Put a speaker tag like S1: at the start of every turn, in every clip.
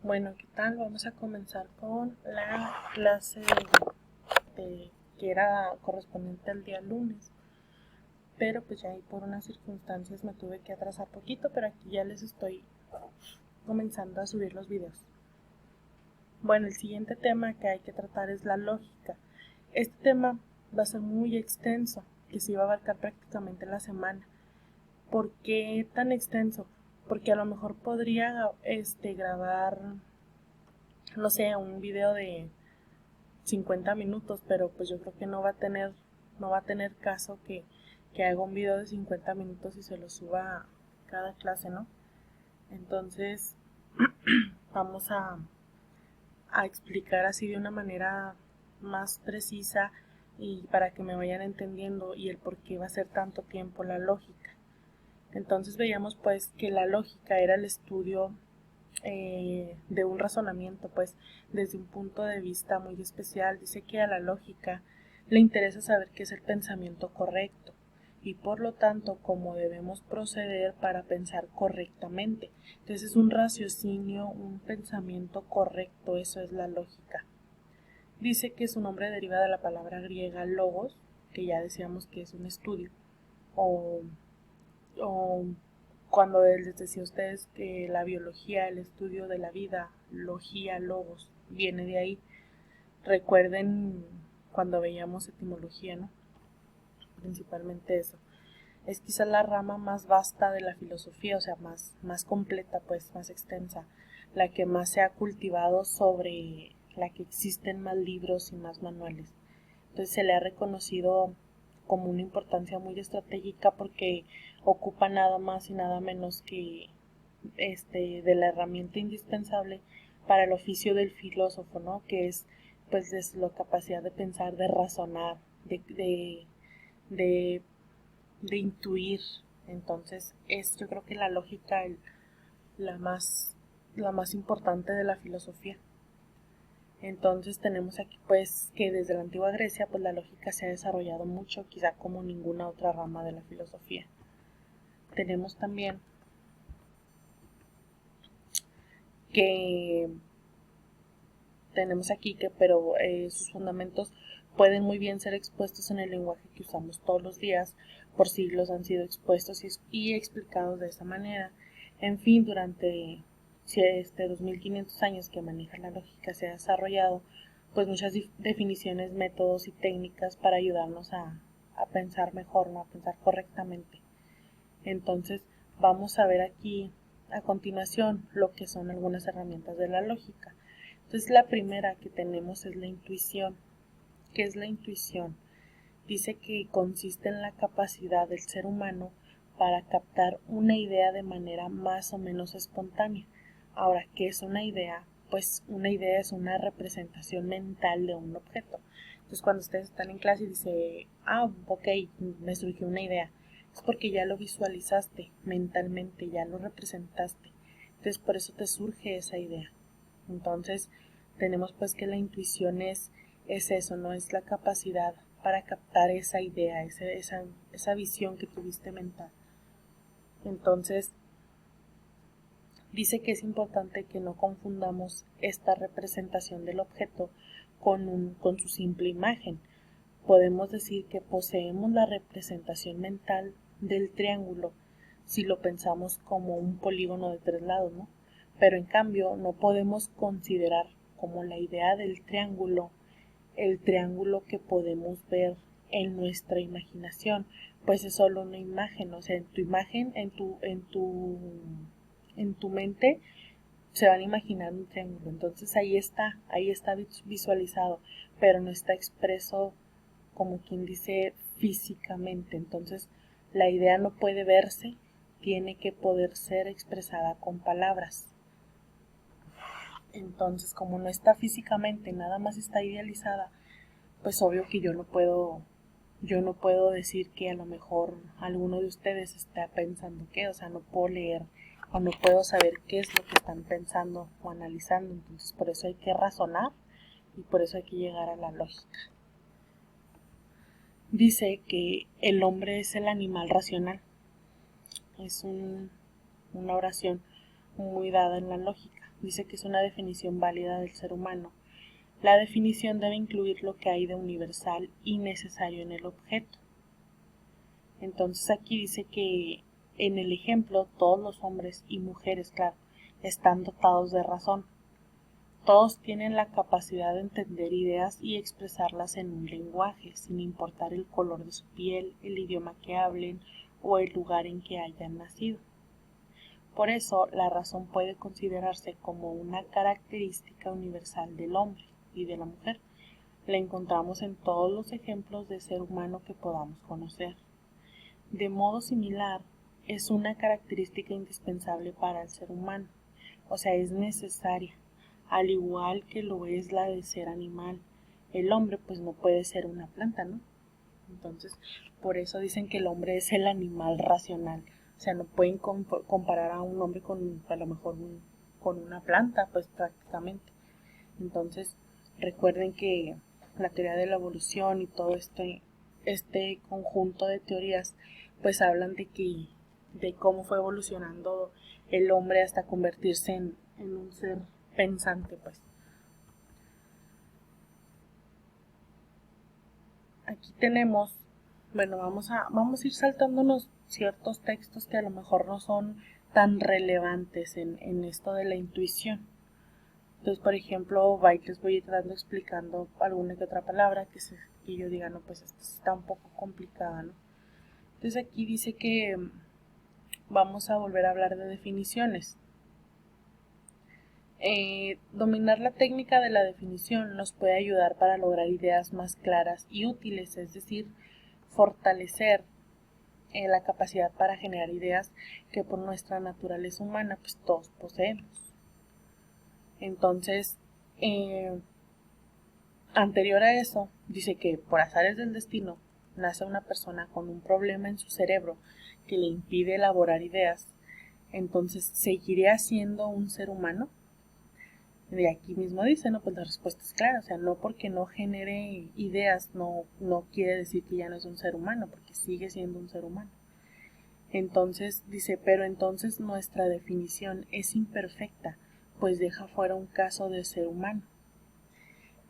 S1: Bueno, ¿qué tal? Vamos a comenzar con la clase que era correspondiente al día lunes. Pero pues ya ahí por unas circunstancias me tuve que atrasar poquito, pero aquí ya les estoy comenzando a subir los videos. Bueno, el siguiente tema que hay que tratar es la lógica. Este tema va a ser muy extenso, que se va a abarcar prácticamente la semana. ¿Por qué tan extenso? Porque a lo mejor podría grabar, no sé, un video de 50 minutos, pero pues yo creo que no va a tener caso que haga un video de 50 minutos y se lo suba a cada clase, ¿no? Entonces, vamos a explicar así de una manera más precisa y para que me vayan entendiendo y el por qué va a ser tanto tiempo la lógica. Entonces veíamos pues que la lógica era el estudio de un razonamiento, pues desde un punto de vista muy especial. Dice que a la lógica le interesa saber qué es el pensamiento correcto y por lo tanto cómo debemos proceder para pensar correctamente. Entonces es un raciocinio, un pensamiento correcto, eso es la lógica. Dice que su nombre deriva de la palabra griega logos, que ya decíamos que es un estudio, o o cuando les decía a ustedes que la biología, el estudio de la vida, logía, logos, viene de ahí. Recuerden cuando veíamos etimología, ¿no? Principalmente eso. Es quizá la rama más vasta de la filosofía, o sea, más completa, pues, más extensa, la que más se ha cultivado, sobre la que existen más libros y más manuales. Entonces se le ha reconocido como una importancia muy estratégica porque ocupa nada más y nada menos que de la herramienta indispensable para el oficio del filósofo, ¿no? Que es pues la capacidad de pensar, de razonar, de, de intuir. Entonces es yo creo que la lógica la más la más importante de la filosofía. Entonces tenemos aquí pues que desde la antigua Grecia pues la lógica se ha desarrollado mucho, quizá como ninguna otra rama de la filosofía. Tenemos también que tenemos aquí que pero sus fundamentos pueden muy bien ser expuestos en el lenguaje que usamos todos los días. Por siglos han sido expuestos y explicados de esa manera. En fin, durante 2500 años que maneja la lógica se ha desarrollado pues muchas definiciones, métodos y técnicas para ayudarnos a pensar mejor, ¿no? A pensar correctamente. Entonces vamos a ver aquí a continuación lo que son algunas herramientas de la lógica. Entonces la primera que tenemos es la intuición. ¿Qué es la intuición? Dice que consiste en la capacidad del ser humano para captar una idea de manera más o menos espontánea. Ahora, ¿qué es una idea? Pues una idea es una representación mental de un objeto. Entonces cuando ustedes están en clase y dice, ok, me surgió una idea, es porque ya lo visualizaste mentalmente, ya lo representaste. Entonces por eso te surge esa idea. Entonces tenemos pues que la intuición es eso, no es la capacidad para captar esa idea, esa visión que tuviste mental. Entonces dice que es importante que no confundamos esta representación del objeto con su simple imagen. Podemos decir que poseemos la representación mental del triángulo si lo pensamos como un polígono de 3 lados, ¿no? Pero en cambio no podemos considerar como la idea del triángulo el triángulo que podemos ver en nuestra imaginación, pues es solo una imagen, o sea, en tu imagen, en tu mente se van a imaginar un triángulo. Entonces ahí está visualizado, pero no está expreso como quien dice físicamente. Entonces la idea no puede verse, tiene que poder ser expresada con palabras. Entonces, como no está físicamente, nada más está idealizada, pues obvio que yo no puedo decir que a lo mejor alguno de ustedes está pensando qué, o sea, no puedo leer o no puedo saber qué es lo que están pensando o analizando. Entonces por eso hay que razonar y por eso hay que llegar a la lógica. Dice que el hombre es el animal racional. Es una oración muy dada en la lógica. Dice que es una definición válida del ser humano. La definición debe incluir lo que hay de universal y necesario en el objeto. Entonces aquí dice que en el ejemplo todos los hombres y mujeres, claro, están dotados de razón. Todos tienen la capacidad de entender ideas y expresarlas en un lenguaje, sin importar el color de su piel, el idioma que hablen o el lugar en que hayan nacido. Por eso, la razón puede considerarse como una característica universal del hombre y de la mujer. La encontramos en todos los ejemplos de ser humano que podamos conocer. De modo similar, es una característica indispensable para el ser humano, o sea, es necesaria, al igual que lo es la de ser animal. El hombre pues no puede ser una planta, ¿no? Entonces, por eso dicen que el hombre es el animal racional. O sea, no pueden comparar a un hombre con a lo mejor con una planta, pues prácticamente. Entonces, recuerden que la teoría de la evolución y todo este conjunto de teorías, pues hablan de cómo fue evolucionando el hombre hasta convertirse en un ser pensante, pues. Aquí tenemos, bueno, vamos a ir saltándonos ciertos textos que a lo mejor no son tan relevantes en esto de la intuición. Entonces, por ejemplo, les voy a ir dando explicando alguna que otra palabra que yo diga, no, pues esta está un poco complicada, ¿no? Entonces aquí dice que vamos a volver a hablar de definiciones. Dominar la técnica de la definición nos puede ayudar para lograr ideas más claras y útiles, es decir, fortalecer la capacidad para generar ideas que por nuestra naturaleza humana pues todos poseemos. Entonces, anterior a eso, dice que por azares del destino nace una persona con un problema en su cerebro que le impide elaborar ideas. Entonces, ¿seguiría siendo un ser humano? De aquí mismo dice, ¿no? Pues la respuesta es clara, o sea, no porque no genere ideas no quiere decir que ya no es un ser humano, porque sigue siendo un ser humano. Entonces dice, pero entonces nuestra definición es imperfecta, pues deja fuera un caso de ser humano.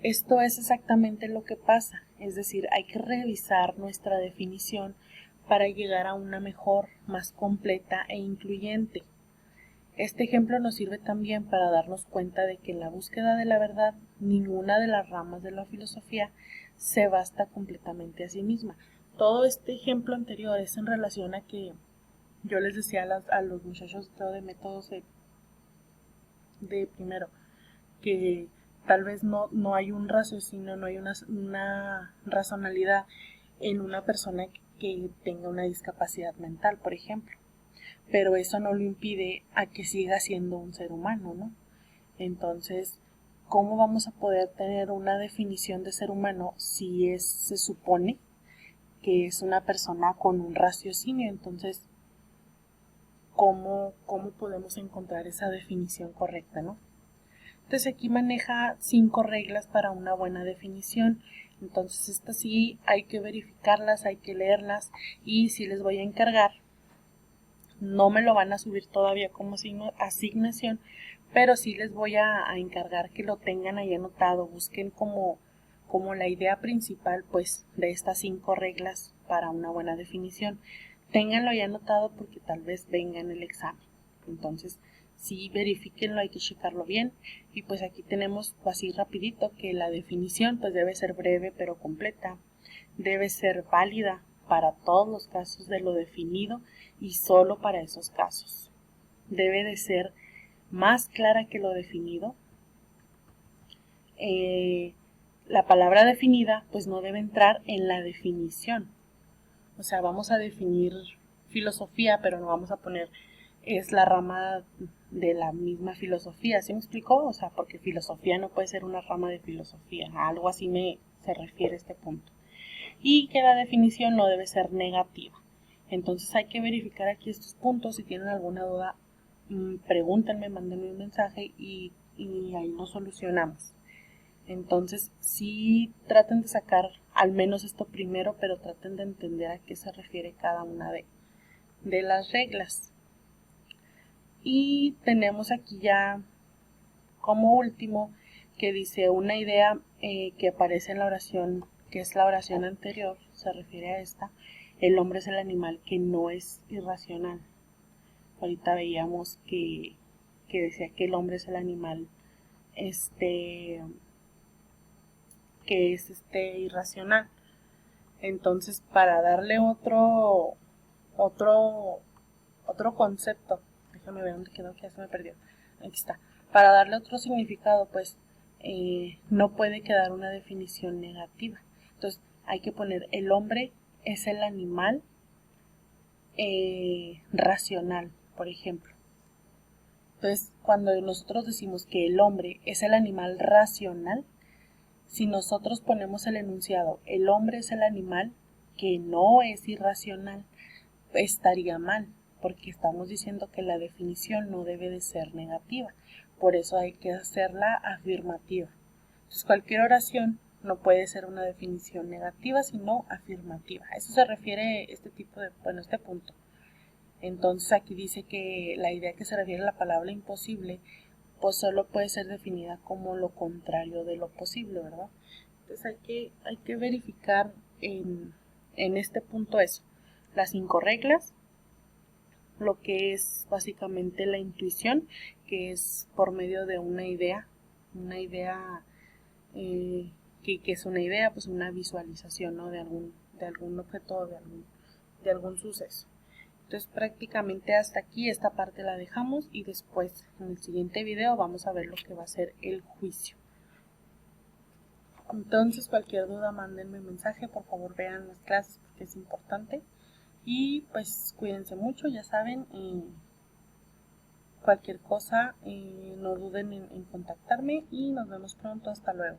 S1: Esto es exactamente lo que pasa, es decir, hay que revisar nuestra definición para llegar a una mejor, más completa e incluyente. Este ejemplo nos sirve también para darnos cuenta de que en la búsqueda de la verdad ninguna de las ramas de la filosofía se basta completamente a sí misma. Todo este ejemplo anterior es en relación a que yo les decía a los muchachos de métodos de primero que tal vez no hay un raciocinio, no hay una razonalidad en una persona que tenga una discapacidad mental, por ejemplo. Pero eso no lo impide a que siga siendo un ser humano, ¿no? Entonces, ¿cómo vamos a poder tener una definición de ser humano si se supone que es una persona con un raciocinio? Entonces, ¿cómo podemos encontrar esa definición correcta, ¿no? Entonces aquí maneja 5 reglas para una buena definición. Entonces estas sí hay que verificarlas, hay que leerlas y sí les voy a encargar. No me lo van a subir todavía como asignación, pero sí les voy a encargar que lo tengan ahí anotado, busquen como la idea principal pues de estas 5 reglas para una buena definición. Ténganlo ya anotado porque tal vez venga en el examen. Entonces, sí, verifíquenlo, hay que checarlo bien. Y pues aquí tenemos así rapidito que la definición pues debe ser breve pero completa, debe ser válida para todos los casos de lo definido y solo para esos casos. Debe de ser más clara que lo definido. La palabra definida pues no debe entrar en la definición. O sea, vamos a definir filosofía, pero no vamos a poner es la rama de la misma filosofía, ¿sí me explicó? O sea, porque filosofía no puede ser una rama de filosofía, algo así se refiere a este punto. Y que la definición no debe ser negativa. Entonces hay que verificar aquí estos puntos. Si tienen alguna duda, pregúntenme, mándenme un mensaje y ahí lo solucionamos. Entonces sí traten de sacar al menos esto primero, pero traten de entender a qué se refiere cada una de las reglas. Y tenemos aquí ya como último que dice una idea que aparece en la oración, que es la oración anterior, se refiere a esta: el hombre es el animal que no es irracional. Ahorita veíamos que decía que el hombre es el animal que es irracional. Entonces, para darle otro concepto, déjame ver dónde quedó, que ya se me perdió. Aquí está. Para darle otro significado, pues no puede quedar una definición negativa. Entonces, hay que poner: el hombre es el animal racional, por ejemplo. Entonces, cuando nosotros decimos que el hombre es el animal racional, si nosotros ponemos el enunciado: el hombre es el animal que no es irracional, estaría mal, porque estamos diciendo que la definición no debe de ser negativa. Por eso hay que hacerla afirmativa. Entonces, cualquier oración no puede ser una definición negativa, sino afirmativa. A eso se refiere este punto. Entonces, aquí dice que la idea que se refiere a la palabra imposible, pues solo puede ser definida como lo contrario de lo posible, ¿verdad? Entonces hay que verificar en este punto eso: las 5 reglas, lo que es básicamente la intuición, que es por medio de una idea que es una idea, pues una visualización, ¿no? de algún objeto, de algún suceso. Entonces, prácticamente hasta aquí esta parte la dejamos, y después en el siguiente video vamos a ver lo que va a ser el juicio. Entonces, cualquier duda, mándenme mensaje, por favor vean las clases porque es importante. Y pues cuídense mucho, ya saben, cualquier cosa no duden en contactarme, y nos vemos pronto. Hasta luego.